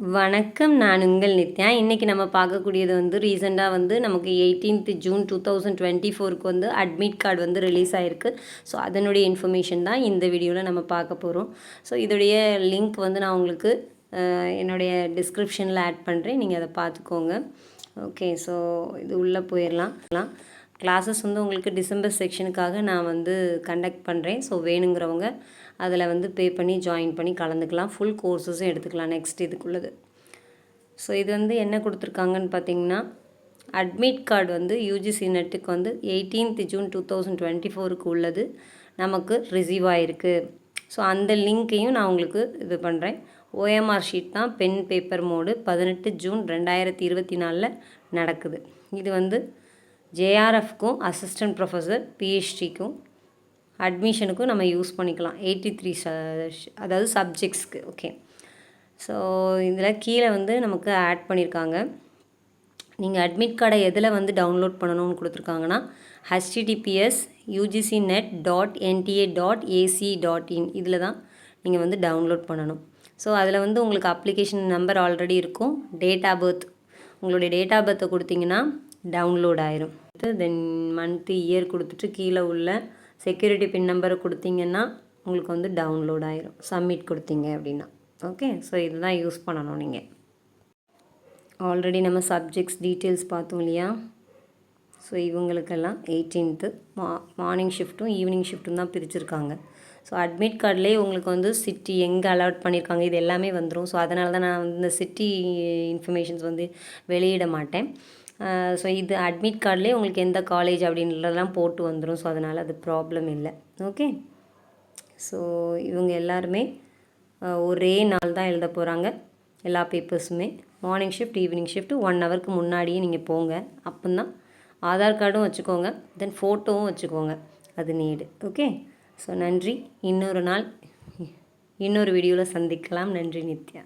வணக்கம். நான் உங்கள் நித்யா. இன்றைக்கி நம்ம பார்க்கக்கூடியது வந்து ரீசெண்டாக வந்து நமக்கு 18th ஜூன் 2024க்கு வந்து அட்மிட் கார்டு வந்து ரிலீஸ் ஆகிருக்கு. ஸோ அதனுடைய இன்ஃபர்மேஷன் தான் இந்த வீடியோவில் நம்ம பார்க்க போகிறோம். ஸோ இதோடைய லிங்க் வந்து நான் உங்களுக்கு என்னுடைய டிஸ்கிரிப்ஷனில் ஆட் பண்ணுறேன். நீங்கள் அதை பார்த்துக்கோங்க. ஓகே, ஸோ இது உள்ளே போயிடலாம். கிளாஸஸ் வந்து உங்களுக்கு டிசம்பர் செக்ஷனுக்காக நான் வந்து கண்டக்ட் பண்ணுறேன். ஸோ வேணுங்கிறவங்க அதில் வந்து பே பண்ணி ஜாயின் பண்ணி கலந்துக்கலாம். ஃபுல் கோர்ஸஸும் எடுத்துக்கலாம் நெக்ஸ்ட் இதுக்குள்ளது. ஸோ இது வந்து என்ன கொடுத்துருக்காங்கன்னு பார்த்தீங்கன்னா, அட்மிட் கார்டு வந்து யூஜிசி நெட்டுக்கு வந்து 18th ஜூன் 2024க்கு உள்ளது நமக்கு ரிசீவ் ஆகிருக்கு. ஸோ அந்த லிங்க்கையும் நான் உங்களுக்கு இது பண்ணுறேன். ஓஎம்ஆர் ஷீட் தான் பென் பேப்பர் மோடு 18 ஜூன் 2024 நடக்குது. இது வந்து ஜேஆர்எஃப்க்கும் அசிஸ்டன்ட் ப்ரொஃபஸர் பிஹெச்டிக்கும் அட்மிஷனுக்கும் நம்ம யூஸ் பண்ணிக்கலாம். 83 அதாவது சப்ஜெக்ட்ஸ்க்கு. ஓகே, ஸோ இதில் கீழே வந்து நமக்கு ஆட் பண்ணியிருக்காங்க. நீங்கள் அட்மிட் கார்டை எதில் வந்து டவுன்லோட் பண்ணணும்னு கொடுத்துருக்காங்கன்னா https://ugcnet.nta.ac.in இதில் தான் நீங்கள் வந்து டவுன்லோட் பண்ணணும். ஸோ அதில் வந்து உங்களுக்கு அப்ளிகேஷன் நம்பர் ஆல்ரெடி இருக்கும். டேட் ஆஃப் பர்த், உங்களுடைய டேட் ஆஃப் பர்த்தை கொடுத்தீங்கன்னா டவுன்லோட் ஆயிரும். தென் மந்த்து இயர் கொடுத்துட்டு கீழே உள்ள செக்யூரிட்டி பின் நம்பரை கொடுத்தீங்கன்னா உங்களுக்கு வந்து டவுன்லோட் ஆயிரும். சப்மிட் கொடுத்தீங்க அப்படின்னா. ஓகே, ஸோ இதுதான் யூஸ் பண்ணணும். நீங்கள் ஆல்ரெடி நம்ம சப்ஜெக்ட்ஸ் டீட்டெயில்ஸ் பார்த்தோம் இல்லையா? ஸோ இவங்களுக்கெல்லாம் 18th மார்னிங் ஷிஃப்ட்டும் ஈவினிங் ஷிஃப்ட்டும் தான் பிரிச்சுருக்காங்க. ஸோ அட்மிட் கார்ட்லேயே உங்களுக்கு வந்து சிட்டி எங்கே அலாட் பண்ணியிருக்காங்க இது எல்லாமே வந்துடும். ஸோ அதனால தான் நான் வந்து இந்த சிட்டி இன்ஃபர்மேஷன்ஸ் வந்து வெளியிட மாட்டேன். ஸோ இது அட்மிட் கார்ட்லேயே உங்களுக்கு எந்த காலேஜ் அப்படின்றதெல்லாம் போட்டு வந்துடும். ஸோ அதனால் அது ப்ராப்ளம் இல்லை. ஓகே, ஸோ இவங்க எல்லாருமே ஒரே நாள் தான் எழுத போகிறாங்க. எல்லா பேப்பர்ஸுமே மார்னிங் ஷிஃப்ட் ஈவினிங் ஷிஃப்ட் 1 ஹவருக்கு முன்னாடியே நீங்கள் போங்க. அப்போதான் ஆதார் கார்டும் வச்சுக்கோங்க, தென் ஃபோட்டோவும் வச்சுக்கோங்க, அது நீடு. ஓகே, ஸோ நன்றி. இன்னொரு நாள் இன்னொரு வீடியோவில் சந்திக்கலாம். நன்றி நித்யா.